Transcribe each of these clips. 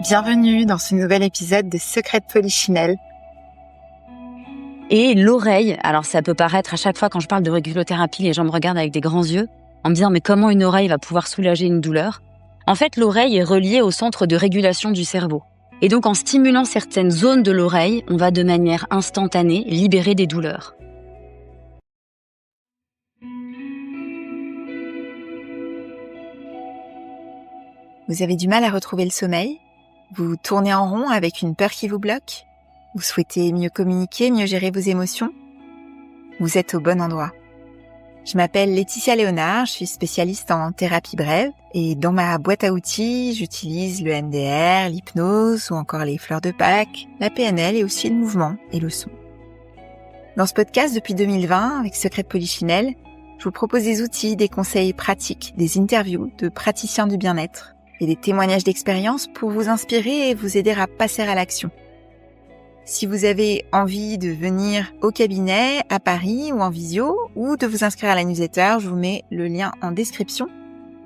Bienvenue dans ce nouvel épisode de Secrets de Polichinelle. Et l'oreille, alors ça peut paraître à chaque fois quand je parle de régulatothérapie, les gens me regardent avec des grands yeux en me disant mais comment une oreille va pouvoir soulager une douleur? En fait, l'oreille est reliée au centre de régulation du cerveau. Et donc en stimulant certaines zones de l'oreille, on va de manière instantanée libérer des douleurs. Vous avez du mal à retrouver le sommeil? Vous tournez en rond avec une peur qui vous bloque? Vous souhaitez mieux communiquer, mieux gérer vos émotions? Vous êtes au bon endroit. Je m'appelle Laetitia Léonard, je suis spécialiste en thérapie brève et dans ma boîte à outils, j'utilise le MDR, l'hypnose ou encore les fleurs de Bach, la PNL et aussi le mouvement et le son. Dans ce podcast depuis 2020, avec Secrets de Polichinelle, je vous propose des outils, des conseils pratiques, des interviews de praticiens du bien-être et des témoignages d'expérience pour vous inspirer et vous aider à passer à l'action. Si vous avez envie de venir au cabinet, à Paris ou en visio, ou de vous inscrire à la newsletter, je vous mets le lien en description.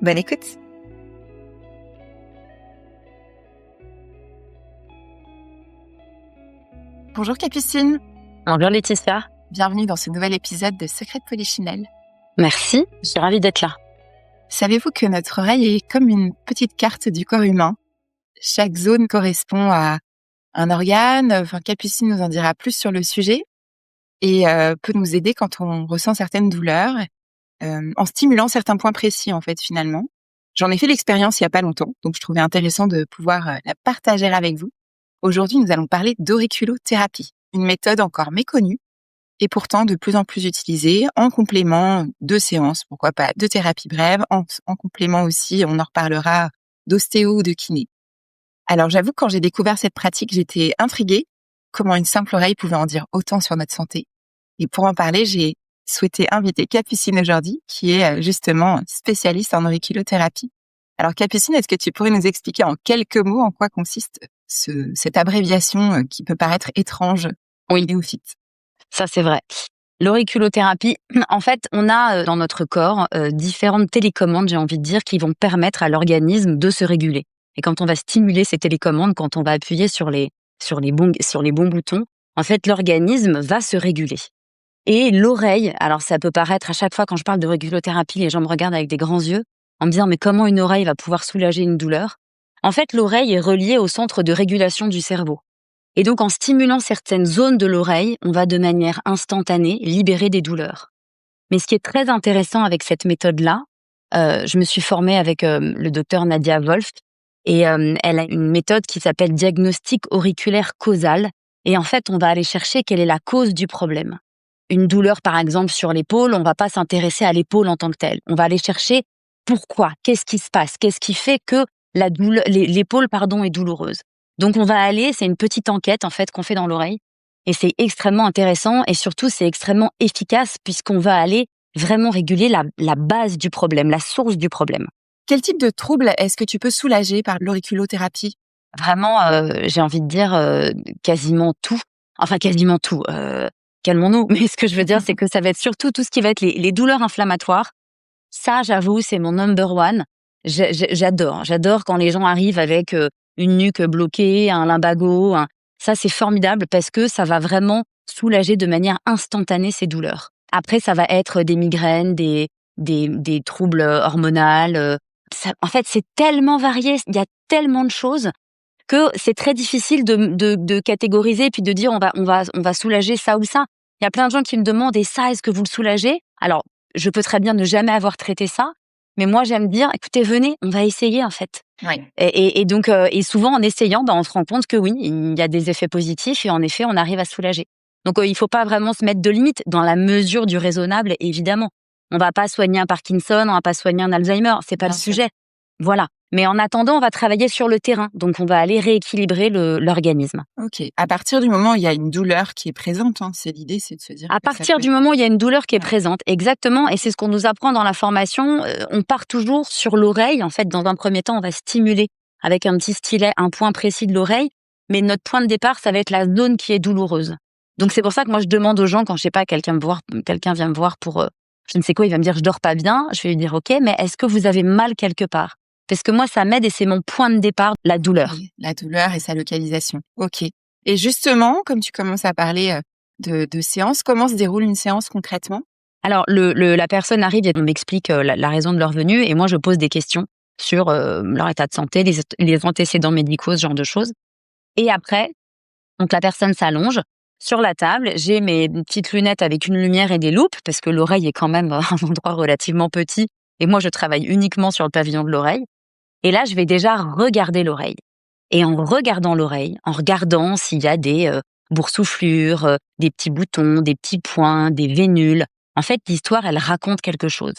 Bonne écoute! Bonjour Capucine! Bonjour Laetitia. Bienvenue dans ce nouvel épisode de Secrets de Polichinelle. Merci, je suis ravie d'être là. Savez-vous que notre oreille est comme une petite carte du corps humain? Chaque zone correspond à un organe. Capucine nous en dira plus sur le sujet et peut nous aider quand on ressent certaines douleurs en stimulant certains points précis en fait finalement. J'en ai fait l'expérience il y a pas longtemps, donc je trouvais intéressant de pouvoir la partager avec vous. Aujourd'hui, nous allons parler d'auriculothérapie, une méthode encore méconnue et pourtant de plus en plus utilisée en complément de séances, pourquoi pas de thérapie brève, en complément aussi, on en reparlera, d'ostéo ou de kiné. Alors j'avoue que quand j'ai découvert cette pratique, j'étais intriguée, comment une simple oreille pouvait en dire autant sur notre santé. Et pour en parler, j'ai souhaité inviter Capucine aujourd'hui, qui est justement spécialiste en auriculothérapie. Alors Capucine, est-ce que tu pourrais nous expliquer en quelques mots en quoi consiste cette abréviation qui peut paraître étrange aux néophytes? Ça c'est vrai. L'auriculothérapie, en fait, on a dans notre corps différentes télécommandes, j'ai envie de dire, qui vont permettre à l'organisme de se réguler. Et quand on va stimuler ces télécommandes, quand on va appuyer sur les bons boutons, en fait, l'organisme va se réguler. Et l'oreille, alors ça peut paraître à chaque fois quand je parle de régulatothérapie, les gens me regardent avec des grands yeux en me disant mais comment une oreille va pouvoir soulager une douleur? En fait, l'oreille est reliée au centre de régulation du cerveau. Et donc, en stimulant certaines zones de l'oreille, on va de manière instantanée libérer des douleurs. Mais ce qui est très intéressant avec cette méthode-là, je me suis formée avec le docteur Nadia Wolf, et elle a une méthode qui s'appelle diagnostic auriculaire causal. Et en fait, on va aller chercher quelle est la cause du problème. Une douleur, par exemple, sur l'épaule, on va pas s'intéresser à l'épaule en tant que telle. On va aller chercher pourquoi, qu'est-ce qui se passe, qu'est-ce qui fait que l'épaule est douloureuse. Donc on va aller, c'est une petite enquête en fait qu'on fait dans l'oreille et c'est extrêmement intéressant et surtout c'est extrêmement efficace puisqu'on va aller vraiment réguler la base du problème, la source du problème. Quel type de trouble est-ce que tu peux soulager par l'auriculothérapie? Vraiment, j'ai envie de dire quasiment tout. Enfin quasiment tout. Calmons-nous. Mais ce que je veux dire, c'est que ça va être surtout tout ce qui va être les douleurs inflammatoires. Ça, j'avoue, c'est mon number one. J'adore quand les gens arrivent avec une nuque bloquée, un lumbago. Ça, c'est formidable parce que ça va vraiment soulager de manière instantanée ces douleurs. Après, ça va être des migraines, des troubles hormonaux. En fait, c'est tellement varié, il y a tellement de choses que c'est très difficile de catégoriser puis de dire on va soulager ça ou ça. Il y a plein de gens qui me demandent et ça, est-ce que vous le soulagez? Alors, je peux très bien ne jamais avoir traité ça. Mais moi, j'aime dire, écoutez, venez, on va essayer en fait. Oui. Et donc, souvent en essayant, on se rend compte que oui, il y a des effets positifs et en effet, on arrive à soulager. Donc, il faut pas vraiment se mettre de limites dans la mesure du raisonnable, évidemment. On va pas soigner un Parkinson, on va pas soigner un Alzheimer, c'est pas le sujet. Voilà. Mais en attendant, on va travailler sur le terrain. Donc, on va aller rééquilibrer l'organisme. Ok. À partir du moment où il y a une douleur qui est présente, c'est l'idée, c'est de se dire. À partir du moment où il y a une douleur qui est présente, exactement, et c'est ce qu'on nous apprend dans la formation, on part toujours sur l'oreille. En fait, dans un premier temps, on va stimuler avec un petit stylet un point précis de l'oreille, mais notre point de départ, ça va être la zone qui est douloureuse. Donc, c'est pour ça que moi, je demande aux gens, quand je sais pas, quelqu'un vient me voir pour je ne sais quoi, il va me dire je dors pas bien, je vais lui dire ok, mais est-ce que vous avez mal quelque part? parce que moi, ça m'aide et c'est mon point de départ, la douleur. Oui, la douleur et sa localisation. Ok. Et justement, comme tu commences à parler de séance, comment se déroule une séance concrètement? Alors, la personne arrive et on m'explique la raison de leur venue et moi, je pose des questions sur leur état de santé, les antécédents médicaux, ce genre de choses. Et après, donc la personne s'allonge. Sur la table, j'ai mes petites lunettes avec une lumière et des loupes, parce que l'oreille est quand même un endroit relativement petit. Et moi, je travaille uniquement sur le pavillon de l'oreille. Et là, je vais déjà regarder l'oreille. Et en regardant l'oreille, en regardant s'il y a des boursouflures, des petits boutons, des petits points, des vénules, en fait, l'histoire, elle raconte quelque chose.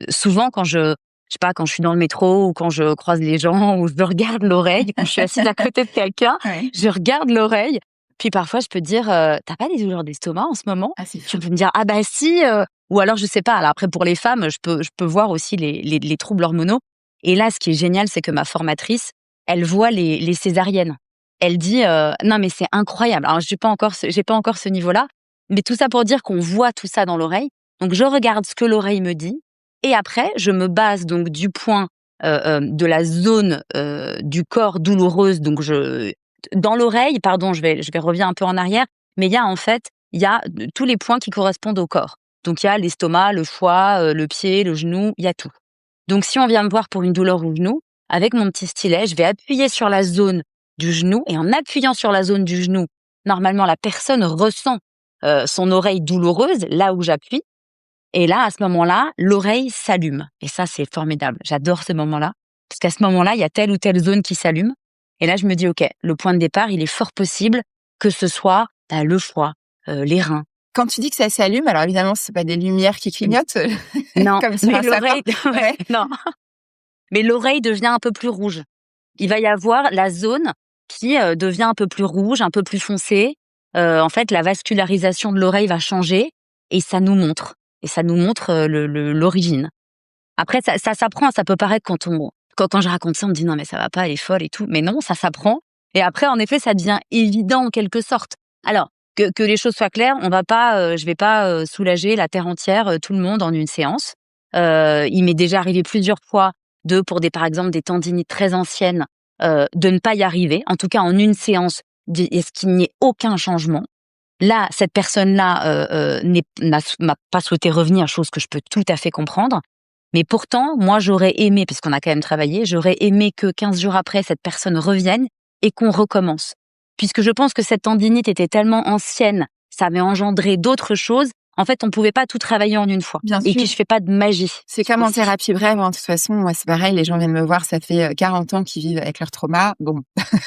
Souvent, quand je sais pas, quand je suis dans le métro ou quand je croise les gens ou je regarde l'oreille, quand je suis assise à côté de quelqu'un, Ouais. je regarde l'oreille. Puis parfois, je peux dire, t'as pas des douleurs d'estomac en ce moment? Ah, c'est Tu fou. peux me dire, ah bah si, ou alors je sais pas. Alors après, pour les femmes, je peux voir aussi les troubles hormonaux. Et là, ce qui est génial, c'est que ma formatrice, elle voit les césariennes. Elle dit, non mais c'est incroyable. Alors j'ai pas encore ce niveau-là, mais tout ça pour dire qu'on voit tout ça dans l'oreille. Donc je regarde ce que l'oreille me dit et après je me base donc du point, de la zone, du corps douloureuse, donc dans l'oreille, pardon, je vais revenir un peu en arrière, mais il y a tous les points qui correspondent au corps. Donc il y a l'estomac, le foie, le pied, le genou, il y a tout. Donc si on vient me voir pour une douleur au genou, avec mon petit stylet, je vais appuyer sur la zone du genou et en appuyant sur la zone du genou, normalement la personne ressent son oreille douloureuse là où j'appuie. Et là, à ce moment-là, l'oreille s'allume. Et ça, c'est formidable. J'adore ce moment-là. Parce qu'à ce moment-là, il y a telle ou telle zone qui s'allume. Et là, je me dis, OK, le point de départ, il est fort possible que ce soit le foie, les reins. Quand tu dis que ça s'allume, alors évidemment, c'est pas des lumières qui clignotent Non, comme sur mais un sapin. Ouais. non. Mais l'oreille devient un peu plus rouge. Il va y avoir la zone qui devient un peu plus rouge, un peu plus foncée. En fait, la vascularisation de l'oreille va changer et ça nous montre. Et ça nous montre l'origine. Après, ça s'apprend. Ça peut paraître quand je raconte ça, on me dit non mais ça va pas, elle est folle et tout. Mais non, ça s'apprend. Et après, en effet, ça devient évident en quelque sorte. Alors que les choses soient claires, je vais pas soulager la terre entière, tout le monde en une séance. Il m'est déjà arrivé plusieurs fois par exemple des tendinites très anciennes, de ne pas y arriver. En tout cas, en une séance, est-ce qu'il n'y ait aucun changement. Là, cette personne-là m'a pas souhaité revenir, chose que je peux tout à fait comprendre. Mais pourtant, moi, j'aurais aimé, puisqu'on a quand même travaillé, j'aurais aimé que 15 jours après, cette personne revienne et qu'on recommence. Puisque je pense que cette tendinite était tellement ancienne, ça avait engendré d'autres choses. En fait, on pouvait pas tout travailler en une fois. Bien Et sûr. puis, je fais pas de magie. C'est comme en thérapie brève, hein. De toute façon, moi, c'est pareil. Les gens viennent me voir, ça fait 40 ans qu'ils vivent avec leur trauma. Bon,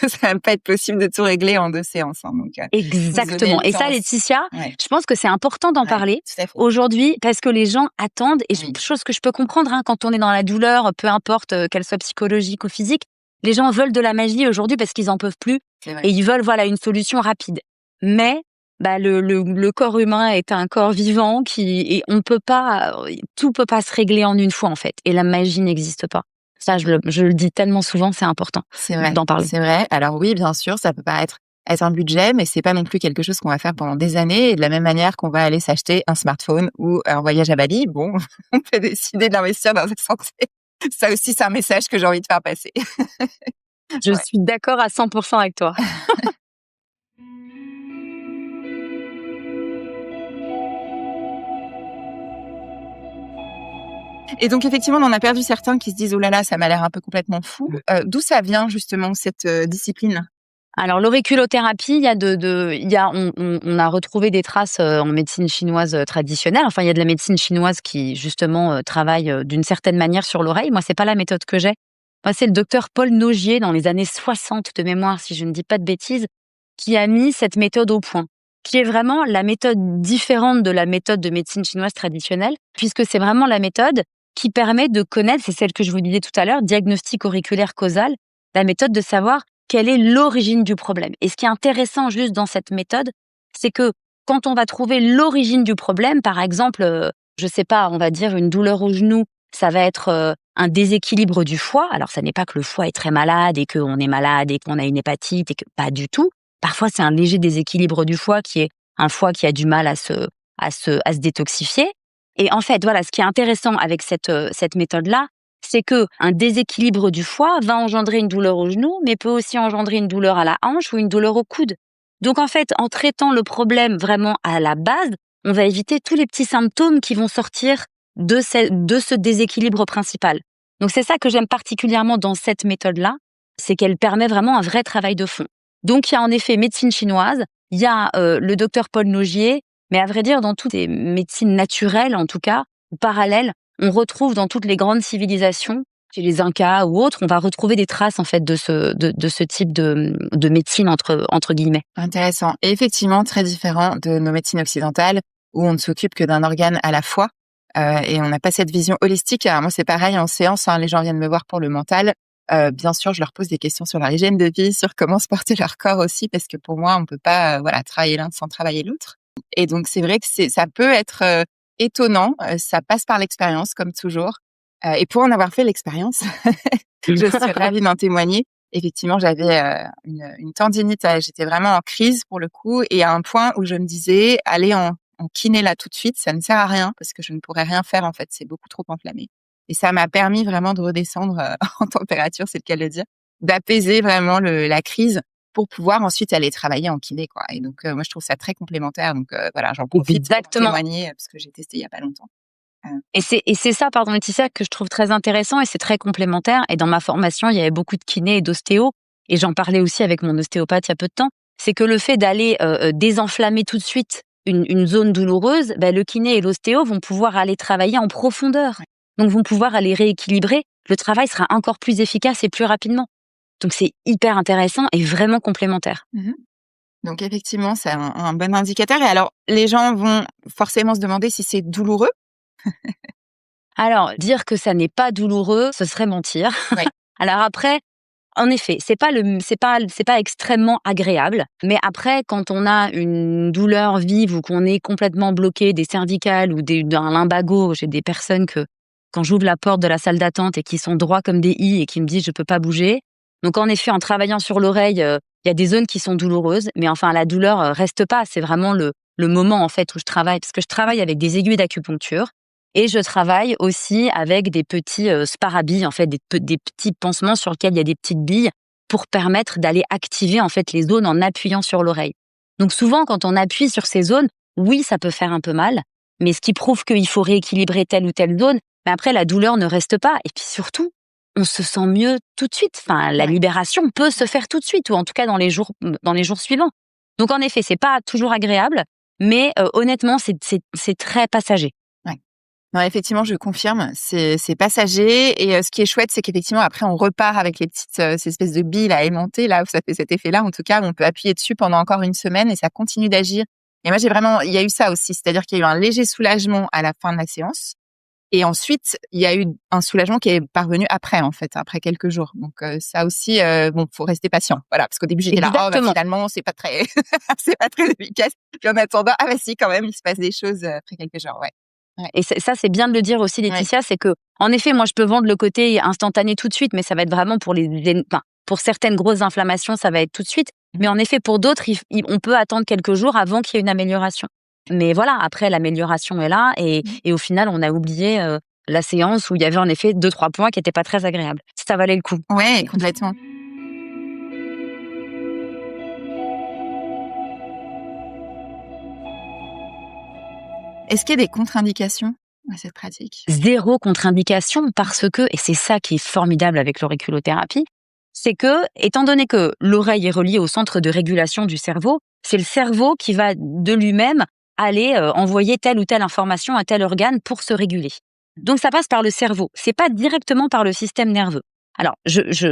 ça va pas être possible de tout régler en 2 séances, hein, donc Exactement. Et ça, Laetitia, je pense que c'est important d'en parler tout à fait. aujourd'hui parce que les gens attendent, et Oui. chose que je peux comprendre, hein, quand on est dans la douleur, peu importe qu'elle soit psychologique ou physique, les gens veulent de la magie aujourd'hui parce qu'ils en peuvent plus C'est vrai. et ils veulent une solution rapide. Mais le corps humain est un corps vivant et on peut pas, tout peut pas se régler en une fois en fait. Et la magie n'existe pas. Ça, je le dis tellement souvent, c'est important C'est vrai. d'en parler. C'est vrai. Alors oui, bien sûr, ça peut pas être un budget, mais c'est pas non plus quelque chose qu'on va faire pendant des années. Et de la même manière qu'on va aller s'acheter un smartphone ou un voyage à Bali, bon, on peut décider de l'investir dans sa santé. Ça aussi, c'est un message que j'ai envie de faire passer. Je Ouais. suis d'accord à 100% avec toi. Et donc effectivement, on en a perdu certains qui se disent: «Oh là là, ça m'a l'air un peu complètement fou». D'où ça vient justement cette, discipline? Alors l'auriculothérapie, on a retrouvé des traces en médecine chinoise traditionnelle. Enfin, il y a de la médecine chinoise qui justement travaille d'une certaine manière sur l'oreille. Moi, c'est pas la méthode que j'ai. Moi, c'est le docteur Paul Nogier dans les années 60 de mémoire, si je ne dis pas de bêtises, qui a mis cette méthode au point, qui est vraiment la méthode différente de la méthode de médecine chinoise traditionnelle, puisque c'est vraiment la méthode qui permet de connaître, c'est celle que je vous disais tout à l'heure, diagnostic auriculaire causal, la méthode de savoir quelle est l'origine du problème. Et ce qui est intéressant juste dans cette méthode, c'est que quand on va trouver l'origine du problème, par exemple, je sais pas, on va dire une douleur au genou, ça va être un déséquilibre du foie. Alors, ça n'est pas que le foie est très malade et qu'on est malade et qu'on a une hépatite et que pas du tout. Parfois, c'est un léger déséquilibre du foie qui est un foie qui a du mal à se détoxifier. Et en fait, voilà, ce qui est intéressant avec cette méthode-là, c'est que un déséquilibre du foie va engendrer une douleur au genou, mais peut aussi engendrer une douleur à la hanche ou une douleur au coude. Donc en fait, en traitant le problème vraiment à la base, on va éviter tous les petits symptômes qui vont sortir de ce déséquilibre principal. Donc c'est ça que j'aime particulièrement dans cette méthode-là, c'est qu'elle permet vraiment un vrai travail de fond. Donc il y a en effet médecine chinoise, il y a le docteur Paul Nogier, mais à vrai dire, dans toutes les médecines naturelles en tout cas, ou parallèles, on retrouve dans toutes les grandes civilisations, chez les Incas ou autres, on va retrouver des traces en fait de ce type de médecine entre guillemets. Intéressant. Et effectivement, très différent de nos médecines occidentales où on ne s'occupe que d'un organe à la fois et on n'a pas cette vision holistique. Alors moi, c'est pareil en séance, les gens viennent me voir pour le mental. Bien sûr, je leur pose des questions sur leur hygiène de vie, sur comment se porter leur corps aussi, parce que pour moi, on peut pas travailler l'un sans travailler l'autre. Et donc, c'est vrai que ça peut être étonnant. Ça passe par l'expérience, comme toujours. Et pour en avoir fait l'expérience, je suis ravie d'en témoigner. Effectivement, j'avais une tendinite. J'étais vraiment en crise pour le coup, et à un point où je me disais, aller en kiné là tout de suite, ça ne sert à rien parce que je ne pourrais rien faire en fait. C'est beaucoup trop enflammé. Et ça m'a permis vraiment de redescendre en température, c'est le cas de le dire, d'apaiser vraiment la crise pour pouvoir ensuite aller travailler en kiné, quoi. Et donc, moi, je trouve ça très complémentaire. Donc, j'en profite Exactement. pour témoigner parce que j'ai testé il y a pas longtemps. Et c'est ça, pardon Laetitia, que je trouve très intéressant et c'est très complémentaire. Et dans ma formation, il y avait beaucoup de kinés et d'ostéo, et j'en parlais aussi avec mon ostéopathe il y a peu de temps. C'est que le fait d'aller désenflammer tout de suite une zone douloureuse, le kiné et l'ostéo vont pouvoir aller travailler en profondeur. Donc vont pouvoir aller rééquilibrer. Le travail sera encore plus efficace et plus rapidement. Donc c'est hyper intéressant et vraiment complémentaire. Mmh. Donc effectivement, c'est un bon indicateur. Et alors, les gens vont forcément se demander si c'est douloureux. Alors, dire que ça n'est pas douloureux, ce serait mentir. Oui. Alors après, en effet, c'est pas extrêmement agréable. Mais après, quand on a une douleur vive ou qu'on est complètement bloqué des cervicales ou d'un lumbago, j'ai des personnes que, quand j'ouvre la porte de la salle d'attente et qui sont droits comme des i et qui me disent je peux pas bouger. Donc en effet, en travaillant sur l'oreille, il y a des zones qui sont douloureuses, mais enfin la douleur reste pas. C'est vraiment le moment en fait où je travaille, parce que je travaille avec des aiguilles d'acupuncture. Et je travaille aussi avec des petits sparabilles, en fait, des petits pansements sur lesquels il y a des petites billes pour permettre d'aller activer en fait les zones en appuyant sur l'oreille. Donc souvent, quand on appuie sur ces zones, oui, ça peut faire un peu mal, mais ce qui prouve qu'il faut rééquilibrer telle ou telle zone. Mais après, la douleur ne reste pas. Et puis surtout, on se sent mieux tout de suite. Enfin, la libération peut se faire tout de suite, ou en tout cas dans les jours suivants. Donc en effet, c'est pas toujours agréable, mais honnêtement, c'est très passager. Non, effectivement, je confirme, c'est passager. Et ce qui est chouette, c'est qu'effectivement, après, on repart avec les petites ces espèces de billes là aimantées, là où ça fait cet effet-là. En tout cas, on peut appuyer dessus pendant encore une semaine et ça continue d'agir. Et moi, il y a eu ça aussi, c'est-à-dire qu'il y a eu un léger soulagement à la fin de la séance. Et ensuite, il y a eu un soulagement qui est parvenu après, en fait, après quelques jours. Donc ça aussi, faut rester patient, voilà, parce qu'au début j'étais là, finalement c'est pas très, c'est pas très efficace. Puis en attendant, si, quand même, il se passe des choses après quelques jours, ouais. Et ça, c'est bien de le dire aussi, Laetitia, c'est que, en effet, moi, je peux vendre le côté instantané tout de suite, mais ça va être vraiment pour certaines grosses inflammations, ça va être tout de suite. Mais en effet, pour d'autres, on peut attendre quelques jours avant qu'il y ait une amélioration. Mais voilà, après, l'amélioration est là, et au final, on a oublié la séance où il y avait en effet 2-3 points qui n'étaient pas très agréables. Ça valait le coup. Ouais, complètement. Est-ce qu'il y a des contre-indications à cette pratique? Zéro contre-indication, parce que, et c'est ça qui est formidable avec l'auriculothérapie, c'est que, étant donné que l'oreille est reliée au centre de régulation du cerveau, c'est le cerveau qui va de lui-même aller envoyer telle ou telle information à tel organe pour se réguler. Donc ça passe par le cerveau, c'est pas directement par le système nerveux. Alors,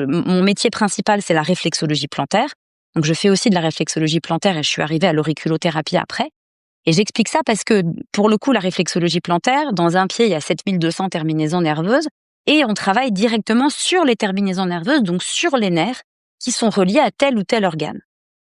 mon métier principal, c'est la réflexologie plantaire. Donc je fais aussi de la réflexologie plantaire et je suis arrivée à l'auriculothérapie après. Et j'explique ça parce que, pour le coup, la réflexologie plantaire, dans un pied, il y a 7200 terminaisons nerveuses, et on travaille directement sur les terminaisons nerveuses, donc sur les nerfs, qui sont reliés à tel ou tel organe.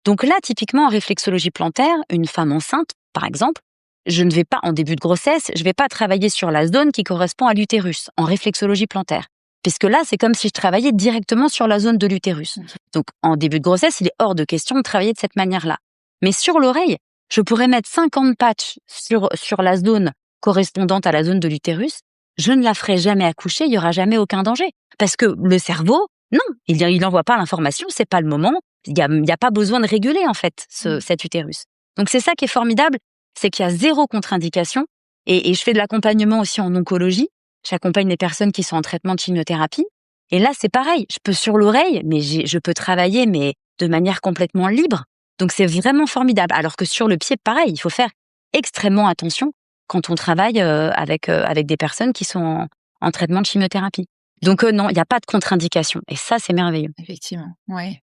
Donc là, typiquement, en réflexologie plantaire, une femme enceinte, par exemple, je ne vais pas, en début de grossesse, je ne vais pas travailler sur la zone qui correspond à l'utérus, en réflexologie plantaire. Puisque là, c'est comme si je travaillais directement sur la zone de l'utérus. Okay. Donc, en début de grossesse, il est hors de question de travailler de cette manière-là. Mais sur l'oreille, je pourrais mettre 50 patchs sur la zone correspondante à la zone de l'utérus. je ne la ferai jamais accoucher, il y aura jamais aucun danger. Parce que le cerveau, non, il envoie pas l'information, c'est pas le moment. Il y a pas besoin de réguler, en fait, cet utérus. Donc, c'est ça qui est formidable, c'est qu'il y a 0 contre-indication. Et je fais de l'accompagnement aussi en oncologie. J'accompagne les personnes qui sont en traitement de chimiothérapie. Et là, c'est pareil. Je peux sur l'oreille, mais je peux travailler, mais de manière complètement libre. Donc, c'est vraiment formidable. Alors que sur le pied, pareil, il faut faire extrêmement attention quand on travaille avec des personnes qui sont en traitement de chimiothérapie. Donc, non, il n'y a pas de contre-indication. Et ça, c'est merveilleux. Effectivement, ouais.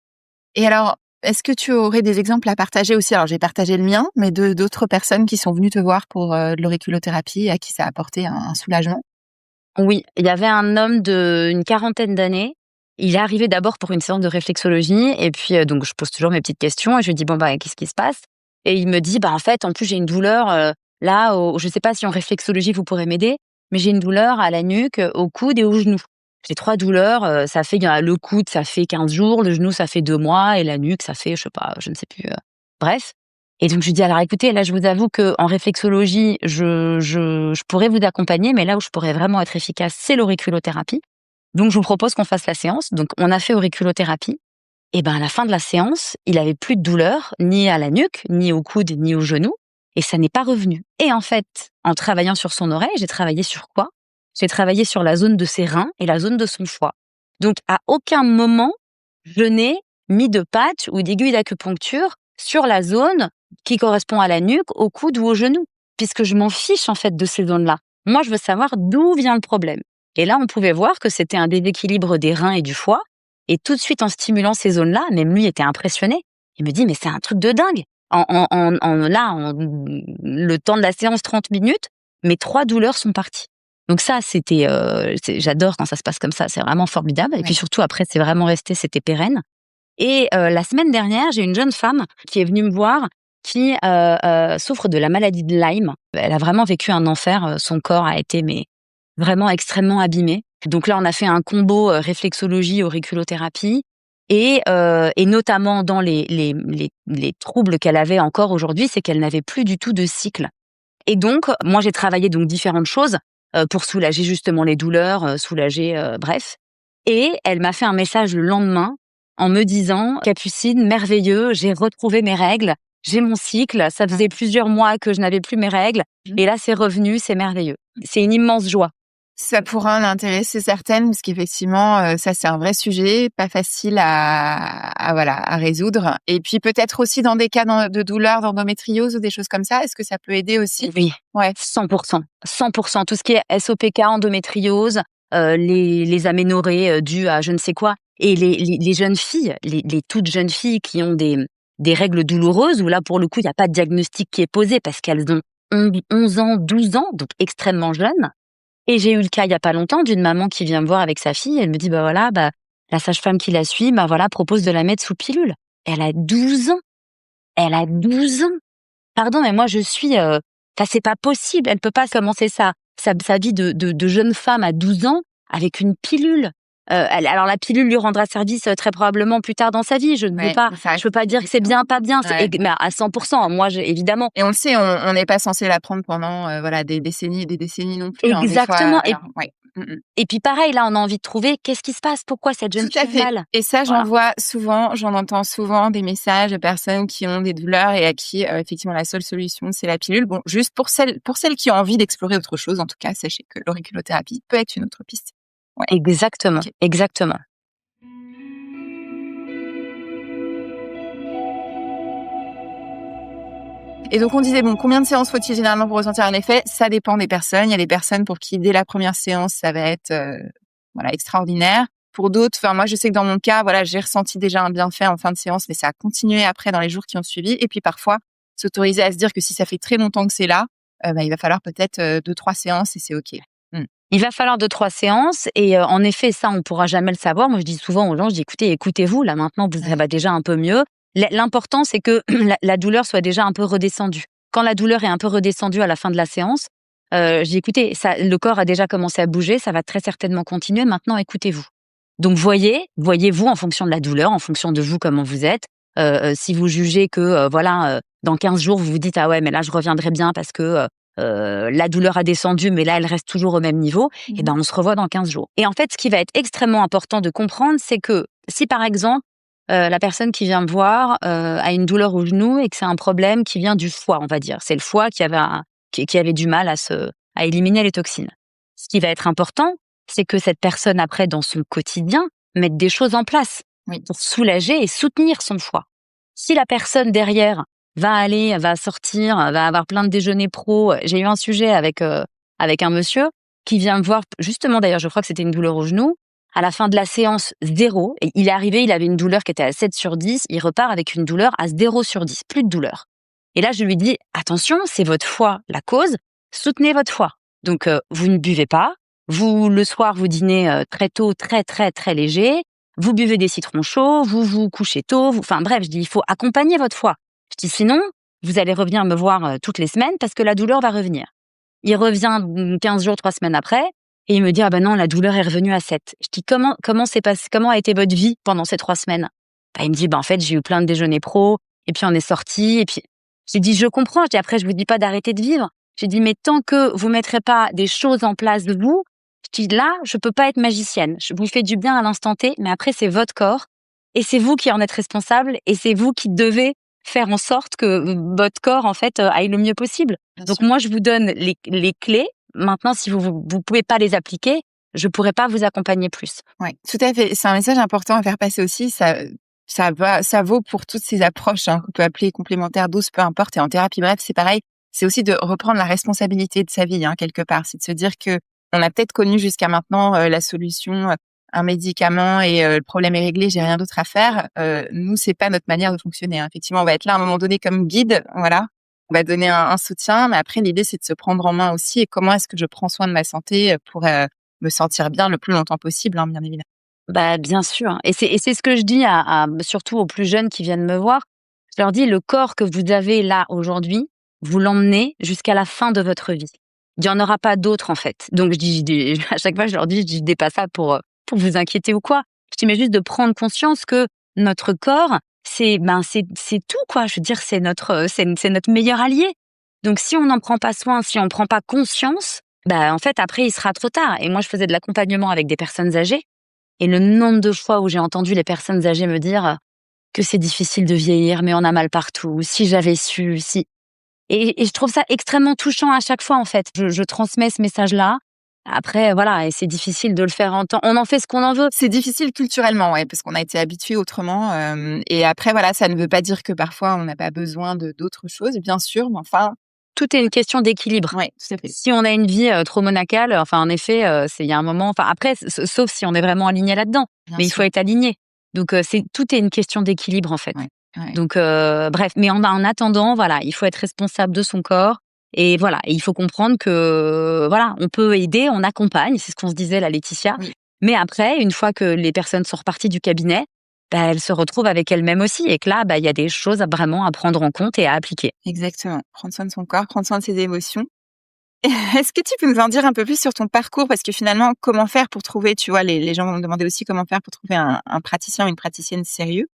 Et alors, est-ce que tu aurais des exemples à partager aussi? Alors, j'ai partagé le mien, mais d'autres personnes qui sont venues te voir pour de l'auriculothérapie et à qui ça a apporté un soulagement? Oui, il y avait un homme d'une 40aine d'années. Il est arrivé d'abord pour une séance de réflexologie et puis donc je pose toujours mes petites questions et je lui dis: «Bon, bah, qu'est-ce qui se passe?» Et il me dit: «Bah, en fait, en plus, j'ai une douleur, là, je sais pas si en réflexologie vous pourrez m'aider, mais j'ai une douleur à la nuque, au coude et au genou. J'ai 3 douleurs, ça fait le coude, ça fait 15 jours, le genou, ça fait 2 mois et la nuque, ça fait, je sais pas, je ne sais plus, bref. Et donc je lui dis: «Alors écoutez, là, je vous avoue qu'en réflexologie, je pourrais vous accompagner, mais là où je pourrais vraiment être efficace, c'est l'auriculothérapie. Donc je vous propose qu'on fasse la séance». Donc on a fait auriculothérapie et ben, à la fin de la séance, il avait plus de douleur, ni à la nuque, ni au coude, ni au genou et ça n'est pas revenu. Et en fait, en travaillant sur son oreille, j'ai travaillé sur quoi? J'ai travaillé sur la zone de ses reins et la zone de son foie. Donc à aucun moment, je n'ai mis de patch ou d'aiguille d'acupuncture sur la zone qui correspond à la nuque, au coude ou au genou, puisque je m'en fiche en fait de ces zones-là. Moi, je veux savoir d'où vient le problème. Et là, on pouvait voir que c'était un déséquilibre des reins et du foie. Et tout de suite, en stimulant ces zones-là, même lui était impressionné. Il me dit, mais c'est un truc de dingue. En le temps de la séance, 30 minutes, mes 3 douleurs sont parties. Donc ça, j'adore quand ça se passe comme ça, c'est vraiment formidable. Et puis surtout, après, c'est vraiment resté, c'était pérenne. Et la semaine dernière, j'ai une jeune femme qui est venue me voir qui souffre de la maladie de Lyme. Elle a vraiment vécu un enfer, son corps a été vraiment extrêmement abîmé. Donc là, on a fait un combo réflexologie, auriculothérapie et notamment dans les troubles qu'elle avait encore aujourd'hui, c'est qu'elle n'avait plus du tout de cycle. Et donc, moi, j'ai travaillé donc différentes choses pour soulager justement les douleurs, bref. Et elle m'a fait un message le lendemain en me disant: «Capucine, merveilleux, j'ai retrouvé mes règles, j'ai mon cycle, ça faisait plusieurs mois que je n'avais plus mes règles et là, c'est revenu, c'est merveilleux». C'est une immense joie. Ça pourra en intéresser certaines parce qu'effectivement, ça, c'est un vrai sujet, pas facile à résoudre. Et puis peut-être aussi dans des cas de douleur, d'endométriose ou des choses comme ça, est-ce que ça peut aider aussi? Oui, Ouais. 100%. 100%. Tout ce qui est SOPK, endométriose, les aménorrhées dues à je ne sais quoi. Et les jeunes filles, les toutes jeunes filles qui ont des règles douloureuses, où là, pour le coup, il n'y a pas de diagnostic qui est posé parce qu'elles ont 11 ans, 12 ans, donc extrêmement jeunes. Et j'ai eu le cas il y a pas longtemps d'une maman qui vient me voir avec sa fille. Elle me dit, bah voilà, la sage-femme qui la suit, bah voilà, propose de la mettre sous pilule. Elle a 12 ans. Elle a 12 ans. Pardon, mais moi je suis, c'est pas possible. Elle peut pas commencer sa vie de jeune femme à 12 ans avec une pilule. Alors la pilule lui rendra service très probablement plus tard dans sa vie. Je peux pas dire que c'est bien, pas bien. Ouais. Mais à 100%. Moi, évidemment. Et on le sait, on n'est pas censé la prendre pendant des décennies non plus. Exactement. Des fois, ouais. Et puis pareil, là, on a envie de trouver qu'est-ce qui se passe, pourquoi cette jeune Tout à fille fait. a mal. Et ça, Voilà. j'en entends souvent des messages de personnes qui ont des douleurs et à qui effectivement la seule solution c'est la pilule. Bon, juste pour celles qui ont envie d'explorer autre chose, en tout cas, sachez que l'auriculothérapie peut être une autre piste. Ouais. Exactement, Ok. exactement. Et donc on disait bon, combien de séances faut-il généralement pour ressentir un effet? Ça dépend des personnes. Il y a des personnes pour qui dès la première séance ça va être extraordinaire. Pour d'autres, moi je sais que dans mon cas, j'ai ressenti déjà un bienfait en fin de séance, mais ça a continué après dans les jours qui ont suivi. Et puis parfois s'autoriser à se dire que si ça fait très longtemps que c'est là, il va falloir peut-être 2-3 séances et c'est ok. Il va falloir 2-3 séances et en effet, ça, on pourra jamais le savoir. Moi, je dis souvent aux gens, je dis: «Écoutez, écoutez-vous, là maintenant, ça va déjà un peu mieux». L'important, c'est que la douleur soit déjà un peu redescendue. Quand la douleur est un peu redescendue à la fin de la séance, je dis: «Écoutez, ça, le corps a déjà commencé à bouger, ça va très certainement continuer. Maintenant, écoutez-vous». Donc voyez-vous en fonction de la douleur, en fonction de vous, comment vous êtes. Si vous jugez que dans 15 jours, vous vous dites: «Ah ouais, mais là, je reviendrai bien parce que la douleur a descendu, mais là, elle reste toujours au même niveau, et ben, on se revoit dans 15 jours. Et en fait, ce qui va être extrêmement important de comprendre, c'est que si, par exemple, la personne qui vient me voir a une douleur au genou et que c'est un problème qui vient du foie, on va dire. C'est le foie qui avait du mal à éliminer les toxines. Ce qui va être important, c'est que cette personne, après, dans son quotidien, mette des choses en place pour soulager et soutenir son foie. Si la personne derrière va sortir, va avoir plein de déjeuners pro. J'ai eu un sujet avec un monsieur qui vient me voir, justement d'ailleurs, je crois que c'était une douleur au genou. À la fin de la séance, 0. Et il est arrivé, il avait une douleur qui était à 7/10. Il repart avec une douleur à 0/10, plus de douleur. Et là, je lui dis, attention, c'est votre foie la cause, soutenez votre foie. Donc, vous ne buvez pas. Vous, le soir, vous dînez très tôt, très, très, très léger. Vous buvez des citrons chauds, vous vous couchez tôt. Enfin bref, je dis, il faut accompagner votre foie. Je dis, sinon, vous allez revenir me voir toutes les semaines parce que la douleur va revenir. Il revient 15 jours, 3 semaines après, et il me dit, ah ben non, la douleur est revenue à 7. Je dis, comment s'est passé, comment a été votre vie pendant ces 3 semaines? Il me dit, en fait, j'ai eu plein de déjeuners pro, et puis on est sortis, et puis, j'ai dit, je comprends. Je dis, après, je vous dis pas d'arrêter de vivre. J'ai dit, mais tant que vous mettrez pas des choses en place de vous, je dis, là, je peux pas être magicienne. Je vous fais du bien à l'instant T, mais après, c'est votre corps, et c'est vous qui en êtes responsable, et c'est vous qui devez faire en sorte que votre corps, en fait, aille le mieux possible. Donc, moi, je vous donne les clés. Maintenant, si vous pouvez pas les appliquer, je pourrais pas vous accompagner plus. Ouais, tout à fait. C'est un message important à faire passer aussi. Ça vaut pour toutes ces approches, qu'on peut appeler complémentaires, douces, peu importe. Et en thérapie, bref, c'est pareil. C'est aussi de reprendre la responsabilité de sa vie, quelque part. C'est de se dire que on a peut-être connu jusqu'à maintenant la solution, un médicament et le problème est réglé, j'ai rien d'autre à faire. Nous, c'est pas notre manière de fonctionner. Effectivement, on va être là à un moment donné comme guide, voilà. On va donner un soutien, mais après l'idée c'est de se prendre en main aussi et comment est-ce que je prends soin de ma santé pour me sentir bien le plus longtemps possible, bien évidemment. Bien sûr. Et c'est ce que je dis surtout aux plus jeunes qui viennent me voir. Je leur dis, le corps que vous avez là aujourd'hui, vous l'emmenez jusqu'à la fin de votre vie. Il y en aura pas d'autre, en fait. Donc, à chaque fois, je leur dis, je dis pas ça pour vous inquiéter ou quoi. Je dis, mais juste de prendre conscience que notre corps, c'est tout, quoi. Je veux dire, c'est notre meilleur allié. Donc, si on n'en prend pas soin, si on prend pas conscience, en fait, après, il sera trop tard. Et moi, je faisais de l'accompagnement avec des personnes âgées. Et le nombre de fois où j'ai entendu les personnes âgées me dire que c'est difficile de vieillir, mais on a mal partout, si j'avais su, si. Et je trouve ça extrêmement touchant à chaque fois, en fait. Je transmets ce message-là. Après, voilà, et c'est difficile de le faire entendre. On en fait ce qu'on en veut. C'est difficile culturellement, ouais, parce qu'on a été habitué autrement. Et après, voilà, ça ne veut pas dire que parfois on n'a pas besoin d'autres choses, bien sûr, mais enfin. Tout est une question d'équilibre. Oui, tout à fait. Si on a une vie trop monacale, enfin, en effet, il y a un moment. Enfin, après, sauf si on est vraiment aligné là-dedans, mais il faut être aligné. Donc, tout est une question d'équilibre, en fait. Ouais. Donc, bref, mais en attendant, voilà, il faut être responsable de son corps. Et voilà, et il faut comprendre que, voilà, on peut aider, on accompagne, c'est ce qu'on se disait là, Laetitia. Oui. Mais après, une fois que les personnes sont reparties du cabinet, elles se retrouvent avec elles-mêmes aussi, et que là, il y a des choses vraiment à prendre en compte et à appliquer. Exactement. Prendre soin de son corps, prendre soin de ses émotions. Est-ce que tu peux nous en dire un peu plus sur ton parcours? Parce que finalement, comment faire pour trouver, tu vois, les gens vont me demander aussi comment faire pour trouver un praticien ou une praticienne sérieux.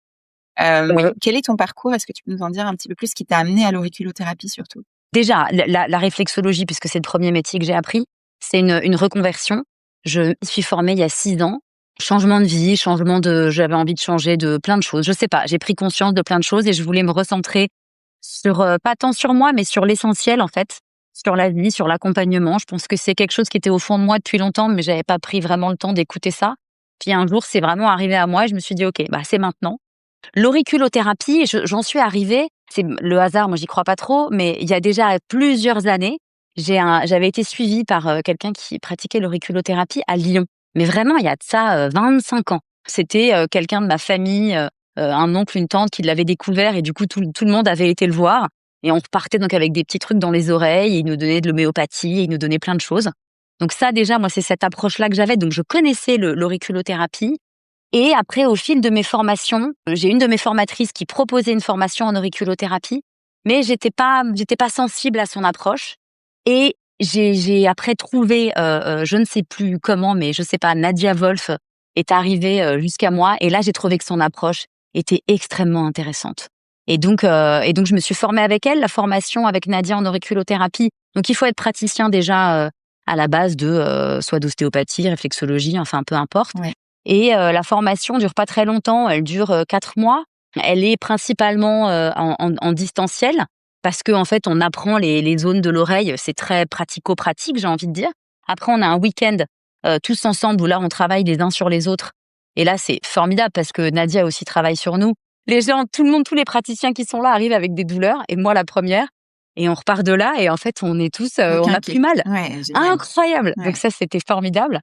Oui. Quel est ton parcours? Est-ce que tu peux nous en dire un petit peu plus, ce qui t'a amené à l'auriculothérapie surtout? Déjà, la réflexologie, puisque c'est le premier métier que j'ai appris, c'est une reconversion. Je me suis formée il y a 6 ans. Changement de vie, j'avais envie de changer de plein de choses. Je sais pas, j'ai pris conscience de plein de choses et je voulais me recentrer sur, pas tant sur moi, mais sur l'essentiel, en fait, sur la vie, sur l'accompagnement. Je pense que c'est quelque chose qui était au fond de moi depuis longtemps, mais j'avais pas pris vraiment le temps d'écouter ça. Puis un jour, c'est vraiment arrivé à moi et je me suis dit, OK, c'est maintenant. L'auriculothérapie, j'en suis arrivée, c'est le hasard, moi j'y crois pas trop, mais il y a déjà plusieurs années, j'avais été suivie par quelqu'un qui pratiquait l'auriculothérapie à Lyon. Mais vraiment, il y a de ça 25 ans. C'était quelqu'un de ma famille, un oncle, une tante qui l'avait découvert et du coup tout le monde avait été le voir. Et on repartait donc avec des petits trucs dans les oreilles, et il nous donnait de l'homéopathie, et il nous donnait plein de choses. Donc ça déjà, moi c'est cette approche-là que j'avais, donc je connaissais l'auriculothérapie. Et après, au fil de mes formations, j'ai une de mes formatrices qui proposait une formation en auriculothérapie, mais j'étais pas sensible à son approche. Et j'ai après trouvé, je ne sais plus comment, mais je sais pas, Nadia Wolf est arrivée jusqu'à moi, et là j'ai trouvé que son approche était extrêmement intéressante. Et donc je me suis formée avec elle. La formation avec Nadia en auriculothérapie, Donc il faut être praticien déjà à la base de soit d'ostéopathie, réflexologie, enfin peu importe. Ouais. Et la formation dure pas très longtemps, elle dure 4 mois. Elle est principalement en distanciel parce que en fait on apprend les zones de l'oreille, c'est très pratico-pratique, j'ai envie de dire. Après on a un week-end tous ensemble où là on travaille les uns sur les autres. Et là c'est formidable parce que Nadia aussi travaille sur nous. Les gens, tout le monde, tous les praticiens qui sont là arrivent avec des douleurs et moi la première. Et on repart de là et en fait on est tous, on a plus mal. Ouais, génial. Incroyable. Ouais. Donc ça c'était formidable.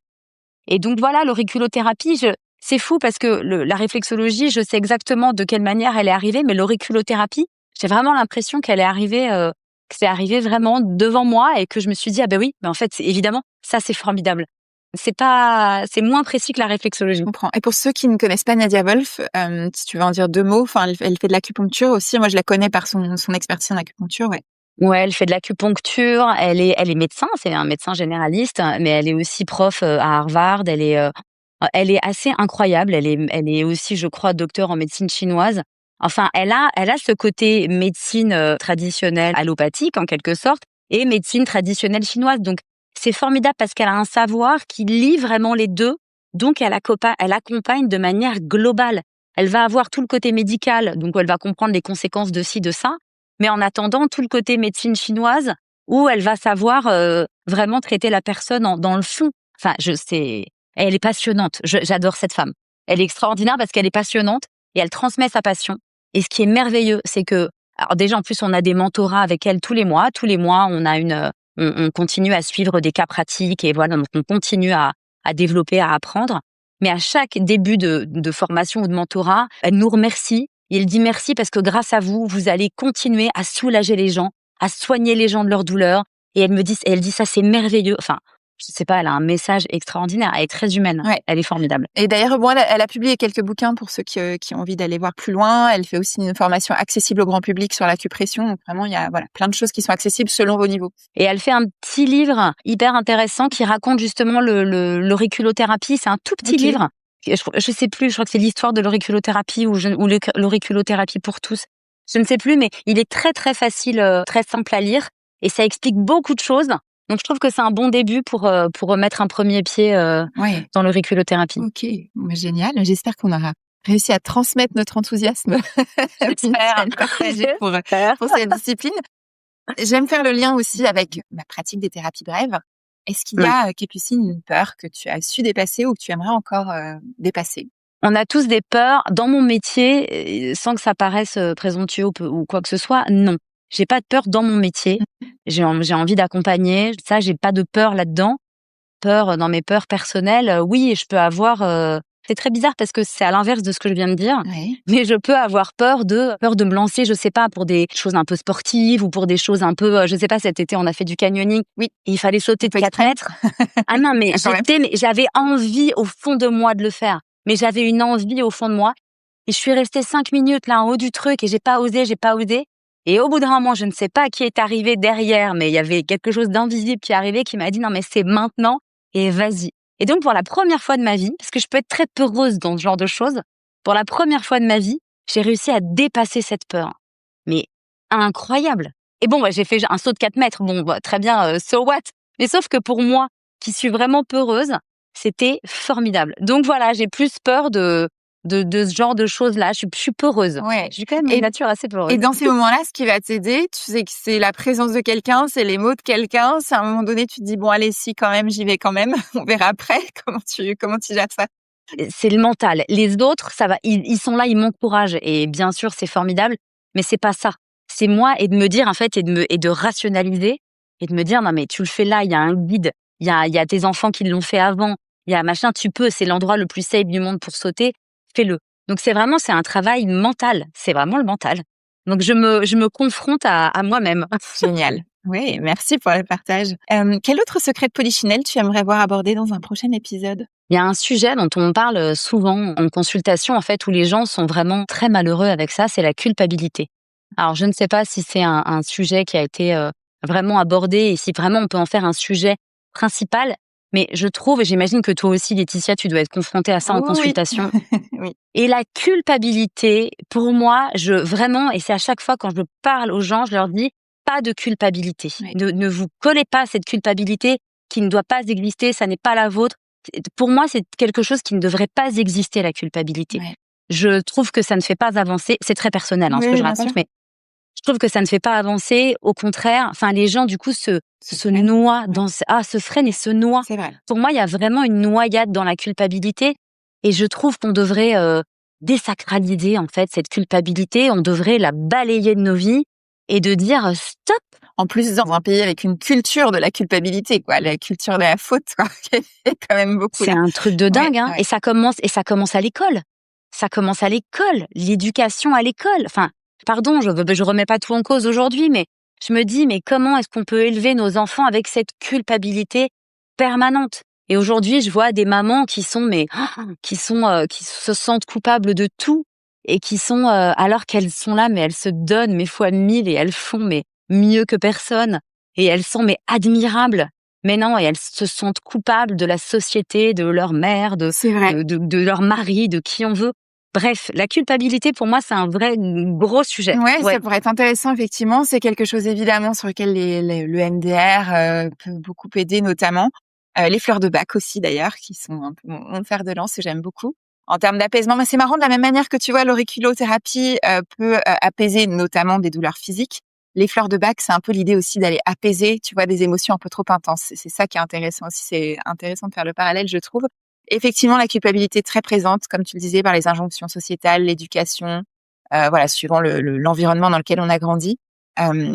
Et donc voilà, l'auriculothérapie, c'est fou parce que la réflexologie, je sais exactement de quelle manière elle est arrivée, mais l'auriculothérapie, j'ai vraiment l'impression qu'elle est arrivée, que c'est arrivé vraiment devant moi et que je me suis dit ah ben oui, mais en fait évidemment ça c'est formidable. C'est moins précis que la réflexologie. Je comprends. Et pour ceux qui ne connaissent pas Nadia Wolf, si tu veux en dire 2 mots, enfin, elle fait de l'acupuncture aussi. Moi, je la connais par son expertise en acupuncture, ouais. Ouais, elle fait de l'acupuncture, elle est médecin, c'est un médecin généraliste, mais elle est aussi prof à Harvard. Elle est assez incroyable. Elle est aussi, je crois, docteur en médecine chinoise. Enfin, elle a ce côté médecine traditionnelle allopathique en quelque sorte et médecine traditionnelle chinoise. Donc c'est formidable parce qu'elle a un savoir qui lie vraiment les deux. Donc elle accompagne de manière globale. Elle va avoir tout le côté médical, donc elle va comprendre les conséquences de ci, de ça. Mais en attendant, tout le côté médecine chinoise, où elle va savoir vraiment traiter la personne dans le fond. Enfin, elle est passionnante. J'adore cette femme. Elle est extraordinaire parce qu'elle est passionnante et elle transmet sa passion. Et ce qui est merveilleux, c'est que, alors déjà en plus, on a des mentorats avec elle tous les mois. Tous les mois, on continue à suivre des cas pratiques et voilà, donc on continue à développer, à apprendre. Mais à chaque début de formation ou de mentorat, elle nous remercie. Il dit merci parce que grâce à vous, vous allez continuer à soulager les gens, à soigner les gens de leur douleur. Et elle dit ça, c'est merveilleux. Enfin, je sais pas, elle a un message extraordinaire. Elle est très humaine. Ouais. Elle est formidable. Et d'ailleurs, bon, elle a publié quelques bouquins pour ceux qui ont envie d'aller voir plus loin. Elle fait aussi une formation accessible au grand public sur l'acupression. Donc vraiment, il y a plein de choses qui sont accessibles selon vos niveaux. Et elle fait un petit livre hyper intéressant qui raconte justement l'auriculothérapie. C'est un tout petit livre. Je sais plus, je crois que c'est l'histoire de l'auriculothérapie ou l'auriculothérapie pour tous. Je ne sais plus, mais il est très très facile, très simple à lire et ça explique beaucoup de choses. Donc je trouve que c'est un bon début pour remettre un premier pied dans l'auriculothérapie. Ok, génial. J'espère qu'on aura réussi à transmettre notre enthousiasme pour cette discipline. J'aime faire le lien aussi avec ma pratique des thérapies brèves. Est-ce qu'il y a, Capucine, une peur que tu as su dépasser ou que tu aimerais encore dépasser? On a tous des peurs. Dans mon métier, sans que ça paraisse présomptueux ou quoi que ce soit, non. J'ai pas de peur dans mon métier. J'ai envie d'accompagner. Ça, j'ai pas de peur là-dedans. Peur dans mes peurs personnelles, oui, je peux avoir. C'est très bizarre parce que c'est à l'inverse de ce que je viens de dire. Ouais. Mais je peux avoir peur de me lancer, je sais pas, pour des choses un peu sportives ou pour des choses un peu, je sais pas, cet été on a fait du canyoning. Oui. Et il fallait sauter de 4 mètres. Ah non, mais j'avais envie au fond de moi de le faire. Mais j'avais une envie au fond de moi. Et je suis restée 5 minutes là en haut du truc et j'ai pas osé. Et au bout d'un moment, je ne sais pas qui est arrivé derrière, mais il y avait quelque chose d'invisible qui est arrivé qui m'a dit non mais c'est maintenant et vas-y. Et donc pour la première fois de ma vie, parce que je peux être très peureuse dans ce genre de choses, pour la première fois de ma vie, j'ai réussi à dépasser cette peur. Mais incroyable. Et bon, j'ai fait un saut de 4 mètres. Bon, très bien, so what? Mais sauf que pour moi, qui suis vraiment peureuse, c'était formidable. Donc voilà, j'ai plus peur de ce genre de choses-là. Je suis peureuse. Ouais. J'ai quand même une nature assez peureuse. Et dans ces moments-là, ce qui va t'aider, tu sais que c'est la présence de quelqu'un, c'est les mots de quelqu'un. C'est à un moment donné, tu te dis, bon, allez, si, quand même, j'y vais quand même. On verra après comment tu gères ça. C'est le mental. Les autres, ça va, ils sont là, ils m'encouragent. Et bien sûr, c'est formidable, mais c'est pas ça. C'est moi et de me dire, en fait, et de rationaliser et de me dire, non, mais tu le fais là, il y a un guide, il y a tes enfants qui l'ont fait avant, il y a machin, tu peux, c'est l'endroit le plus safe du monde pour sauter, fais-le. Donc c'est un travail mental. C'est vraiment le mental. Donc je me confronte à moi-même. Génial. Oui, merci pour le partage. Quel autre secret de Polichinelle tu aimerais voir abordé dans un prochain épisode? Il y a un sujet dont on parle souvent en consultation, en fait, où les gens sont vraiment très malheureux avec ça, c'est la culpabilité. Alors, je ne sais pas si c'est un sujet qui a été vraiment abordé et si vraiment on peut en faire un sujet principal, mais je trouve, et j'imagine que toi aussi, Laetitia, tu dois être confrontée à ça en consultation. Oui. Et la culpabilité, pour moi, vraiment, et c'est à chaque fois quand je parle aux gens, je leur dis, pas de culpabilité. Ouais. Ne vous collez pas à cette culpabilité qui ne doit pas exister, ça n'est pas la vôtre. Pour moi, c'est quelque chose qui ne devrait pas exister, la culpabilité. Ouais. Je trouve que ça ne fait pas avancer. C'est très personnel, ce que je raconte, mais je trouve que ça ne fait pas avancer. Au contraire, les gens, du coup, se noient se freinent et se noient. C'est vrai. Pour moi, il y a vraiment une noyade dans la culpabilité et je trouve qu'on devrait désacraliser, en fait, cette culpabilité. On devrait la balayer de nos vies et de dire stop. En plus, dans un pays avec une culture de la culpabilité, quoi, la culture de la faute, quoi, qui est quand même beaucoup. C'est un truc de dingue, Ouais. Et ça commence à l'école. Ça commence à l'école, l'éducation à l'école. Pardon, je remets pas tout en cause aujourd'hui, mais je me dis, mais comment est-ce qu'on peut élever nos enfants avec cette culpabilité permanente? Et aujourd'hui, je vois des mamans qui se sentent coupables de tout et qui sont, alors qu'elles sont là, mais elles se donnent, mais fois 1000 et elles font, mais mieux que personne. Et elles sont, mais admirables. Mais non, et elles se sentent coupables de la société, de leur mère, C'est vrai. de leur mari, de qui on veut. Bref, la culpabilité, pour moi, c'est un vrai gros sujet. Ouais, ça pourrait être intéressant, effectivement. C'est quelque chose, évidemment, sur lequel le MDR peut beaucoup aider, notamment. Les fleurs de bac aussi, d'ailleurs, qui sont un peu mon fer de lance, et j'aime beaucoup. En termes d'apaisement, mais c'est marrant, de la même manière que tu vois, l'auriculothérapie peut apaiser notamment des douleurs physiques. Les fleurs de bac, c'est un peu l'idée aussi d'aller apaiser, tu vois, des émotions un peu trop intenses. C'est ça qui est intéressant aussi. C'est intéressant de faire le parallèle, je trouve. Effectivement, la culpabilité est très présente, comme tu le disais, par les injonctions sociétales, l'éducation, suivant l'environnement dans lequel on a grandi.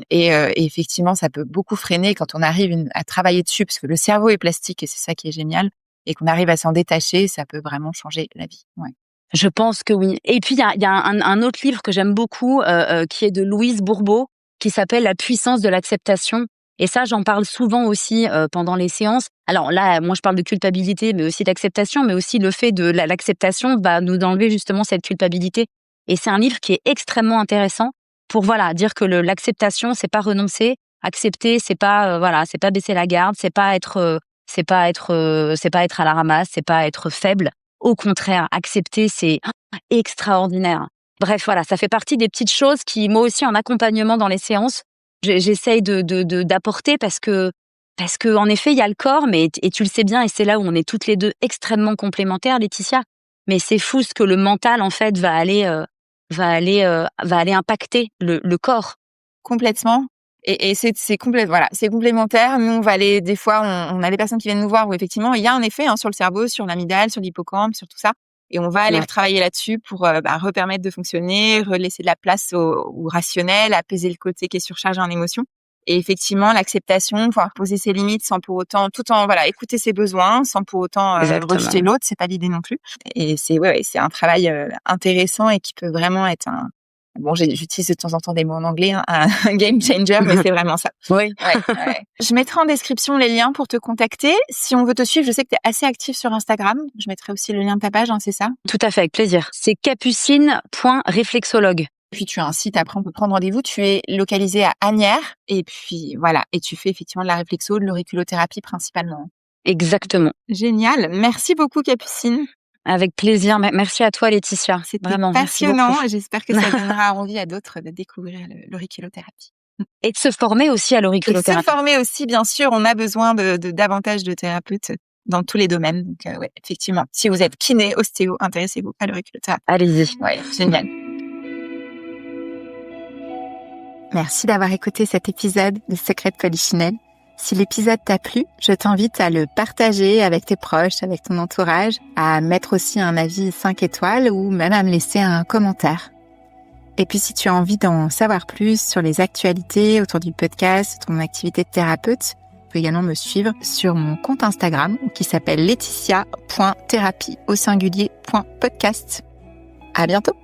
Et effectivement, ça peut beaucoup freiner quand on arrive à travailler dessus, parce que le cerveau est plastique et c'est ça qui est génial, et qu'on arrive à s'en détacher, ça peut vraiment changer la vie. Ouais. Je pense que oui. Et puis, il y a un autre livre que j'aime beaucoup, qui est de Louise Bourbeau, qui s'appelle La puissance de l'acceptation. Et ça, j'en parle souvent aussi pendant les séances. Alors là, moi, je parle de culpabilité, mais aussi d'acceptation, mais aussi le fait de l'acceptation va nous enlever justement cette culpabilité. Et c'est un livre qui est extrêmement intéressant pour dire que l'acceptation, c'est pas renoncer. Accepter, c'est pas c'est pas baisser la garde, c'est pas être à la ramasse, c'est pas être faible. Au contraire, accepter, c'est extraordinaire. Bref, ça fait partie des petites choses qui, moi aussi, en accompagnement dans les séances, j'essaye d'apporter parce que en effet, il y a le corps, et tu le sais bien, et c'est là où on est toutes les deux extrêmement complémentaires, Laetitia. Mais c'est fou ce que le mental, en fait, va aller impacter le corps. Complètement. Et c'est c'est complémentaire. Nous, on va aller, des fois, on a des personnes qui viennent nous voir où effectivement, il y a un effet sur le cerveau, sur l'amygdale, sur l'hippocampe, sur tout ça. Et on va aller retravailler là-dessus pour repermettre de fonctionner, laisser de la place au rationnel, apaiser le côté qui est surchargé en émotions. Et effectivement, l'acceptation, pouvoir poser ses limites sans pour autant, tout en écouter ses besoins, sans pour autant rejeter l'autre, c'est pas l'idée non plus. Et c'est un travail intéressant et qui peut vraiment être j'utilise de temps en temps des mots en anglais, un game changer, mais c'est vraiment ça. Oui. Ouais. Je mettrai en description les liens pour te contacter. Si on veut te suivre, je sais que tu es assez active sur Instagram. Je mettrai aussi le lien de ta page, c'est ça? Tout à fait, avec plaisir. C'est capucine.réflexologue. Puis tu as un site, après on peut prendre rendez-vous. Tu es localisée à Asnières, et puis et tu fais effectivement de la réflexo, de l'auriculothérapie principalement. Exactement. Génial. Merci beaucoup, Capucine. Avec plaisir. Merci à toi, Laetitia. C'était vraiment passionnant. J'espère que ça donnera envie à d'autres de découvrir l'auriculothérapie. Et de se former aussi à l'auriculothérapie. Et se former aussi, bien sûr. On a besoin de davantage de thérapeutes dans tous les domaines. Donc, effectivement, si vous êtes kiné, ostéo, intéressez-vous à l'auriculothérapie. Allez-y. Ouais, génial. Merci d'avoir écouté cet épisode de Secrets de Polichinelle. Si l'épisode t'a plu, je t'invite à le partager avec tes proches, avec ton entourage, à mettre aussi un avis 5 étoiles ou même à me laisser un commentaire. Et puis si tu as envie d'en savoir plus sur les actualités autour du podcast, ton activité de thérapeute, tu peux également me suivre sur mon compte Instagram qui s'appelle laetitia.thérapie@podcast. À bientôt!